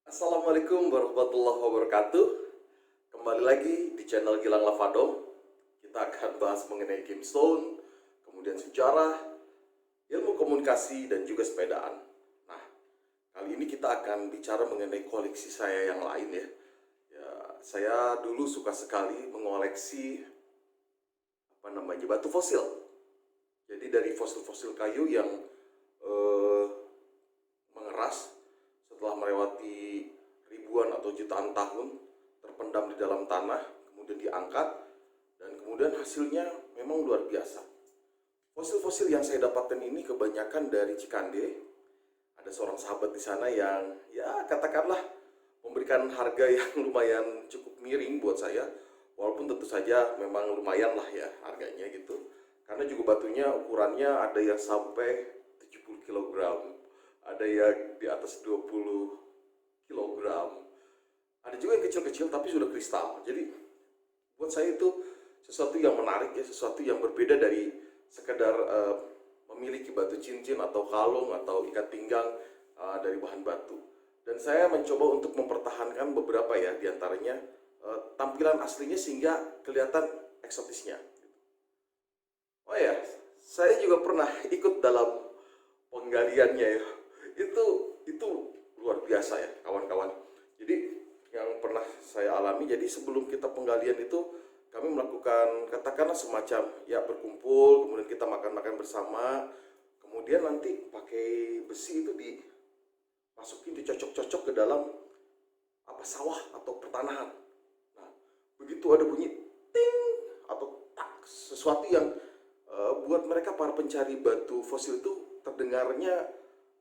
Assalamualaikum warahmatullahi wabarakatuh. Kembali lagi di channel Gilang Lavado. Kita akan bahas mengenai game stone, kemudian sejarah, ilmu komunikasi, dan juga sepedaan. Nah, kali ini kita akan bicara mengenai koleksi saya yang lain ya. Saya dulu suka sekali mengoleksi batu fosil. Jadi dari fosil-fosil kayu yang eh, mengeras setelah melewati ribuan atau jutaan tahun terpendam di dalam tanah, kemudian diangkat, dan kemudian hasilnya memang luar biasa. Fosil-fosil yang saya dapatkan ini kebanyakan dari Cikande. Ada seorang sahabat di sana yang ya katakanlah memberikan harga yang lumayan cukup miring buat saya, walaupun tentu saja memang lumayan lah ya harganya gitu, karena juga batunya ukurannya ada yang sampai 70 kg, ada yang di atas 20 kilogram, ada juga yang kecil-kecil tapi sudah kristal. Jadi buat saya itu sesuatu yang menarik ya, sesuatu yang berbeda dari sekedar memiliki batu cincin atau kalung atau ikat pinggang dari bahan batu. Dan saya mencoba untuk mempertahankan beberapa ya diantaranya tampilan aslinya sehingga kelihatan eksotisnya. Oh ya, saya juga pernah ikut dalam penggaliannya ya. Itu luar biasa ya kawan-kawan. Jadi yang pernah saya alami, jadi sebelum kita penggalian itu kami melakukan katakanlah semacam ya berkumpul, kemudian kita makan-makan bersama, kemudian nanti pakai besi itu dimasukin, dicocok-cocok ke dalam sawah atau pertanahan. Nah, begitu ada bunyi ting atau tak, sesuatu yang buat mereka para pencari batu fosil itu terdengarnya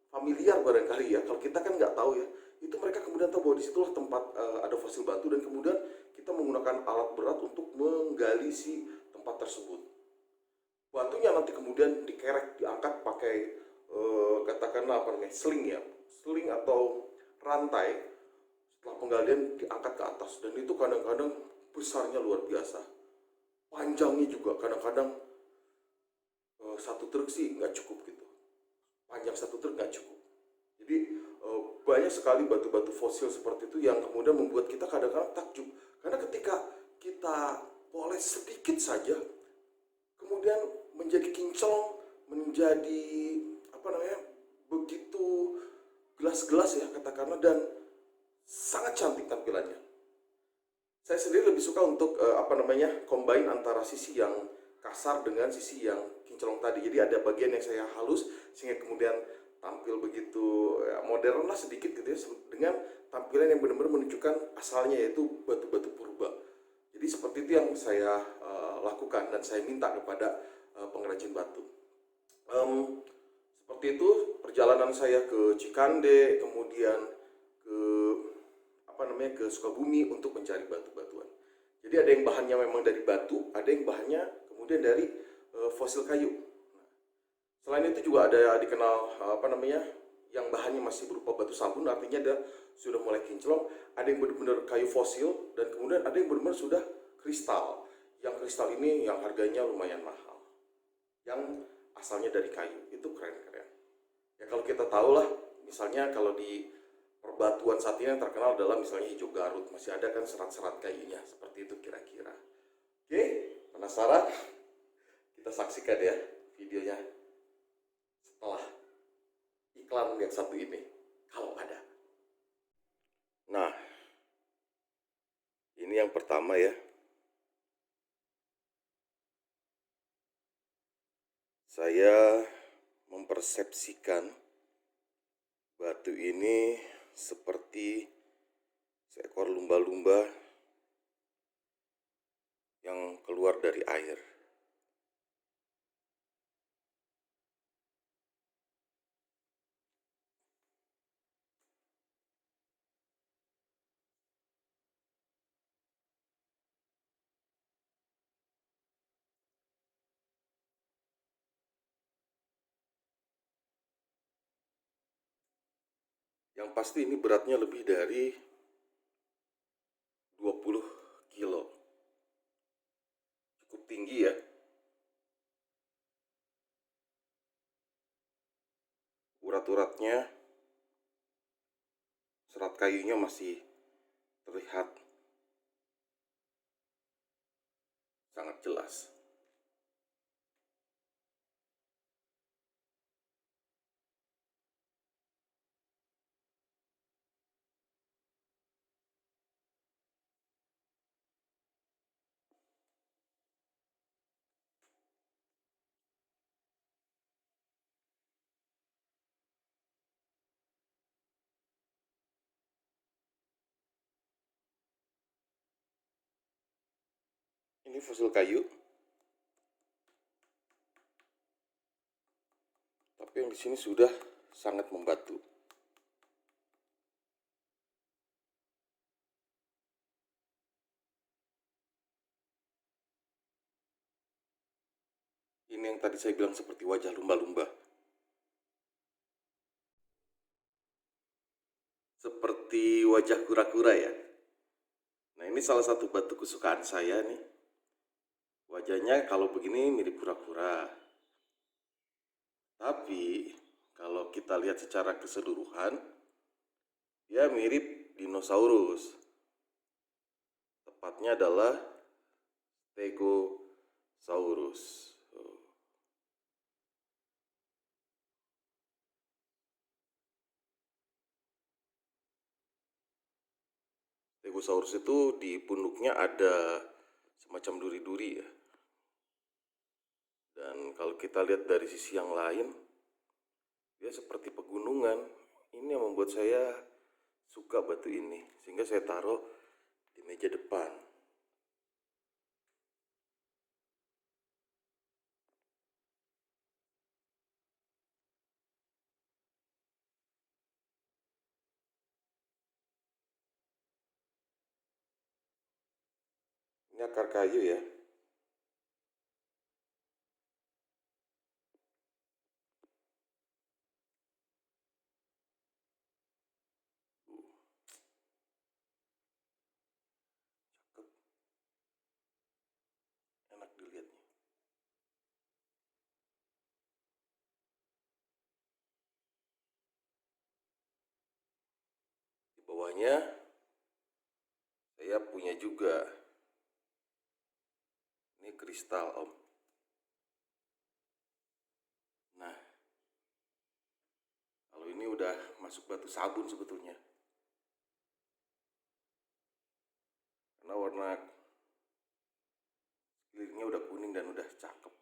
familiar barangkali ya. Kalau kita kan nggak tahu ya, itu mereka kemudian tahu bahwa disitulah tempat ada fosil batu, dan kemudian kita menggunakan alat berat untuk menggali si tempat tersebut. Batunya nanti kemudian dikerek, diangkat pakai katakanlah apa namanya, sling ya, sling atau rantai. Setelah penggalian diangkat ke atas, dan itu kadang-kadang besarnya luar biasa, panjangnya juga kadang-kadang satu truk sih nggak cukup gitu, panjang satu truk nggak cukup. Jadi banyak sekali batu-batu fosil seperti itu yang kemudian membuat kita kadang-kadang takjub, karena ketika kita poles sedikit saja kemudian menjadi kinclong, menjadi apa namanya, begitu gelas-gelas ya katakanlah, dan sangat cantik tampilannya. Saya sendiri lebih suka untuk combine antara sisi yang kasar dengan sisi yang kinclong tadi. Jadi ada bagian yang saya halus sehingga kemudian tampil begitu ya, modern lah sedikit gitu ya, dengan tampilan yang benar-benar menunjukkan asalnya, yaitu batu-batu purba. Jadi seperti itu yang saya lakukan dan saya minta kepada pengrajin batu. Seperti itu perjalanan saya ke Cikande, kemudian ke ke Sukabumi untuk mencari batu-batuan. Jadi ada yang bahannya memang dari batu, ada yang bahannya kemudian dari fosil kayu. Selain itu juga ada dikenal yang bahannya masih berupa batu sabun, artinya dia sudah mulai kinclong. Ada yang benar-benar kayu fosil, dan kemudian ada yang benar-benar sudah kristal. Yang kristal ini yang harganya lumayan mahal, yang asalnya dari kayu, itu keren-keren. Ya kalau kita tahu lah, misalnya kalau di perbatuan saat ini yang terkenal adalah misalnya hijau Garut, masih ada kan serat-serat kayunya, seperti itu kira-kira. Oke, penasaran? Kita saksikan ya videonya setelah iklan yang satu ini, kalau ada. Nah, ini yang pertama ya. Saya mempersepsikan batu ini seperti seekor lumba-lumba yang keluar dari air. Yang pasti ini beratnya lebih dari 20 kilo. Cukup tinggi ya. Urat-uratnya 100 kayunya masih terlihat sangat jelas. Ini fosil kayu, tapi yang di sini sudah sangat membatu. Ini yang tadi saya bilang seperti wajah lumba-lumba. Seperti wajah kura-kura ya. Nah, ini salah satu batu kesukaan saya nih. Wajahnya kalau begini mirip kura-kura. Tapi kalau kita lihat secara keseluruhan, dia mirip dinosaurus. Tepatnya adalah Stegosaurus. Stegosaurus itu di punduknya ada semacam duri-duri ya. Dan kalau kita lihat dari sisi yang lain, dia seperti pegunungan. Ini yang membuat saya suka batu ini, sehingga saya taruh di meja depan. Ini akar kayu ya. Cakep. Enak dilihatnya. Di bawahnya saya punya juga. Ini kristal, Om. Nah, kalau ini udah masuk batu sabun sebetulnya. Karena warna kelilingnya udah kuning dan udah cakep.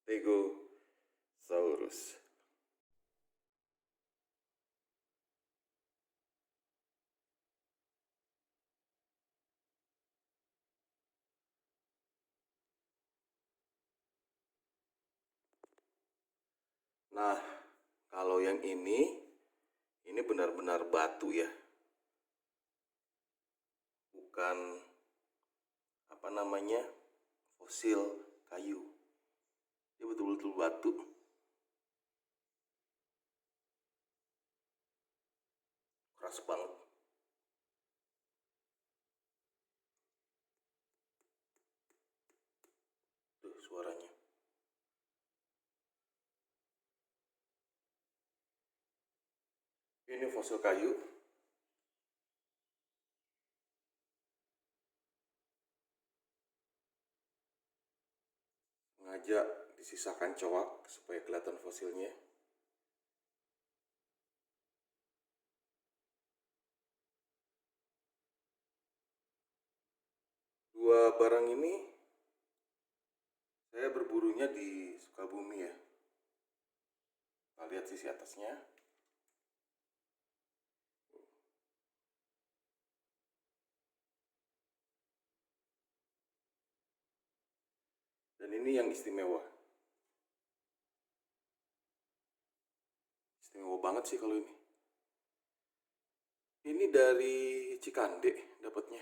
Stegosaurus. Nah, kalau yang ini benar-benar batu ya. Bukan apa namanya, fosil kayu. Dia betul-betul batu. Keras banget. Tuh suaranya. Ini fosil kayu. Sengaja disisakan coak supaya kelihatan fosilnya. Dua barang ini saya berburunya di Sukabumi ya. Kita lihat sisi atasnya. Dan ini yang istimewa. Istimewa banget sih kalau ini. Ini dari Cikande dapatnya.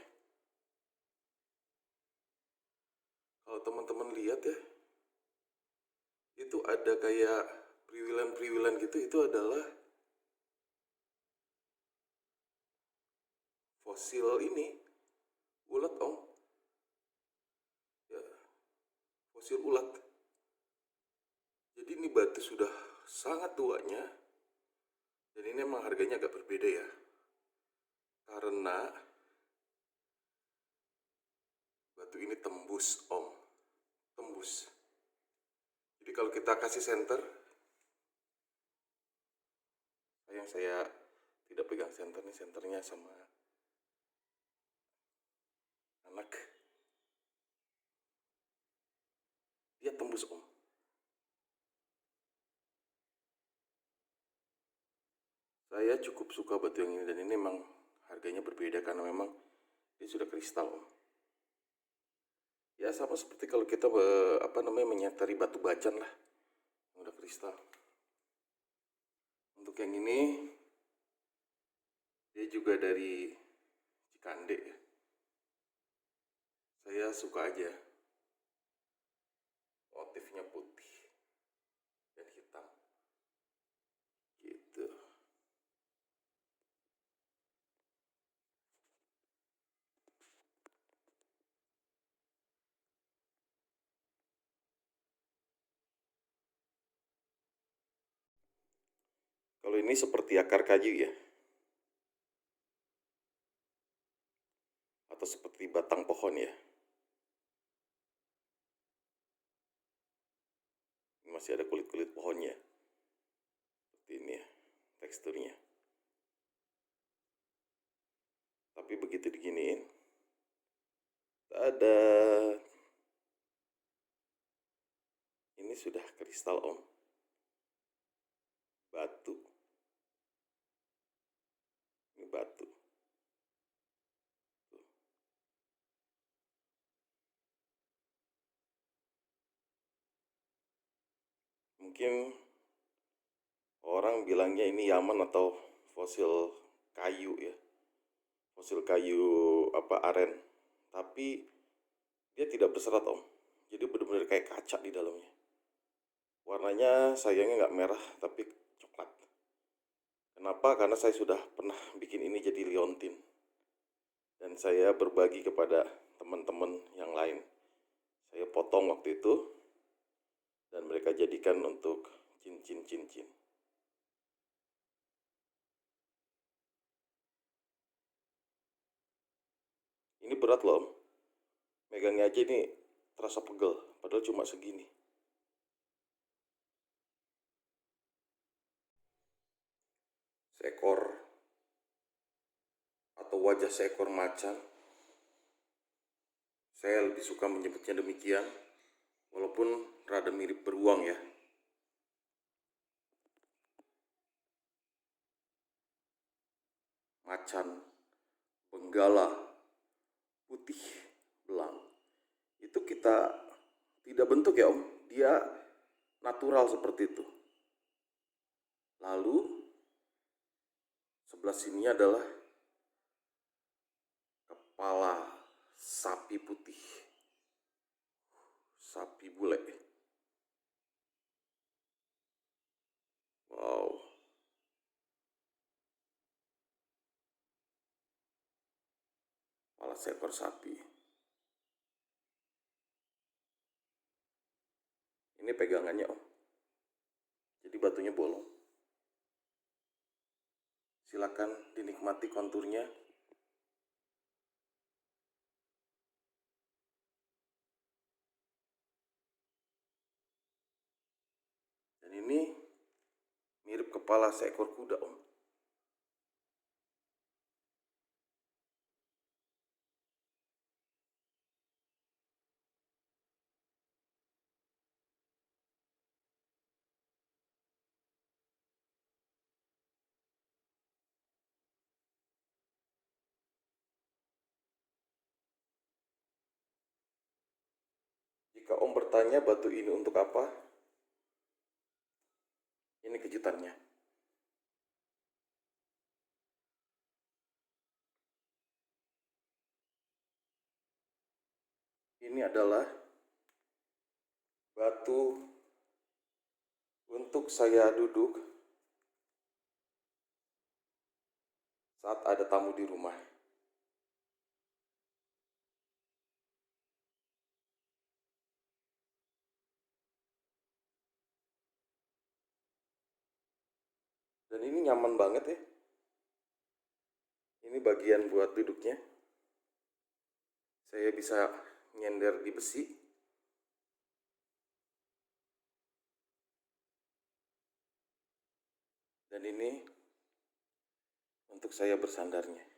Kalau teman-teman lihat ya, itu ada kayak Priwilan-priwilan gitu itu adalah fosil ini ulat om, ya, fosil ulat. Jadi ini batu sudah sangat tuanya, dan ini emang harganya agak berbeda ya, karena batu ini tembus om, tembus. Jadi kalau kita kasih senter, sayang saya tidak pegang senter nih, senternya sama anak, dia tembus om. Saya cukup suka batu yang ini, dan ini memang harganya berbeda karena memang dia sudah kristal om. Ya sama seperti kalau kita menyetari batu bacan lah, yang udah kristal. Untuk yang ini dia juga dari Cikande ya. Saya suka aja motifnya putih dan hitam gitu. Kalau ini seperti akar kayu ya, atau seperti batang pohon ya. Ini masih ada kulit-kulit pohonnya. Seperti ini ya teksturnya. Tapi begitu diginiin, ada ini sudah kristal om. Batu. Ini batu. Tuh. Mungkin orang bilangnya ini Yaman atau fosil kayu ya. Fosil kayu aren. Tapi dia tidak berserat om. Jadi benar-benar kayak kaca di dalamnya. Warnanya sayangnya nggak merah tapi coklat. Kenapa? Karena saya sudah pernah bikin ini jadi liontin, dan saya berbagi kepada teman-teman yang lain. Saya potong waktu itu dan mereka jadikan untuk cincin-cincin. Ini berat loh om. Megangnya aja ini terasa pegel, padahal cuma segini. Seekor atau wajah seekor macan. Saya lebih suka menyebutnya demikian, walaupun rada mirip beruang ya. Macan, benggala, putih, belang. Itu kita tidak bentuk ya om, dia natural seperti itu. Lalu sebelah sini adalah kepala sapi putih, sapi bule. Wow. Kepala seekor sapi. Ini pegangannya om. Jadi batunya bolong. Silakan dinikmati konturnya. Dan ini mirip kepala seekor kuda om. Jika om bertanya batu ini untuk apa, ini kejutannya. Ini adalah batu untuk saya duduk saat ada tamu di rumah. Dan ini nyaman banget ya. Ini bagian buat duduknya. Saya bisa nyender di besi. Dan ini untuk saya bersandarnya.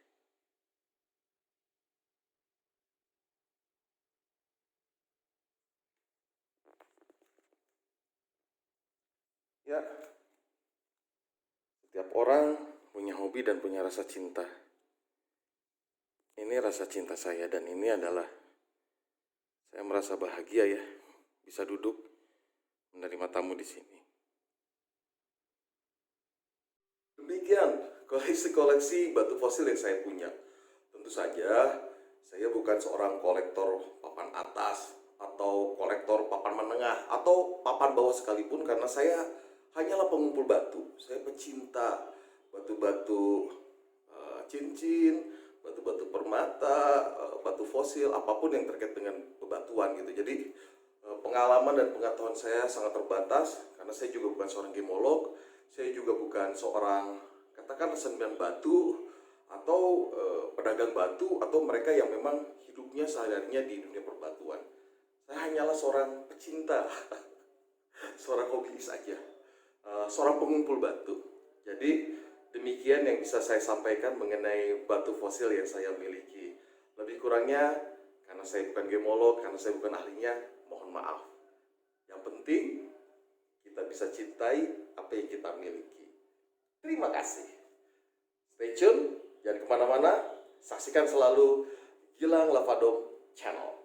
Ya, setiap orang punya hobi dan punya rasa cinta. Ini rasa cinta saya dan ini adalah saya merasa bahagia ya bisa duduk menerima tamu di sini. Demikian koleksi-koleksi batu fosil yang saya punya. Tentu saja saya bukan seorang kolektor papan atas atau kolektor papan menengah atau papan bawah sekalipun, karena saya hanyalah pengumpul batu. Saya pecinta batu-batu cincin, batu-batu permata, batu fosil, apapun yang terkait dengan bebatuan gitu. Jadi pengalaman dan pengetahuan saya sangat terbatas karena saya juga bukan seorang gemolog, saya juga bukan seorang katakan seniman batu atau pedagang batu atau mereka yang memang hidupnya sehari-harinya di dunia perbatuan. Saya hanyalah seorang pecinta, seorang hobiis saja, seorang pengumpul batu. Jadi demikian yang bisa saya sampaikan mengenai batu fosil yang saya miliki. Lebih kurangnya, karena saya bukan gemolog, karena saya bukan ahlinya, mohon maaf. Yang penting, kita bisa cintai apa yang kita miliki. Terima kasih. Stay tune, jangan kemana-mana. Saksikan selalu Gilang Lavadom Channel.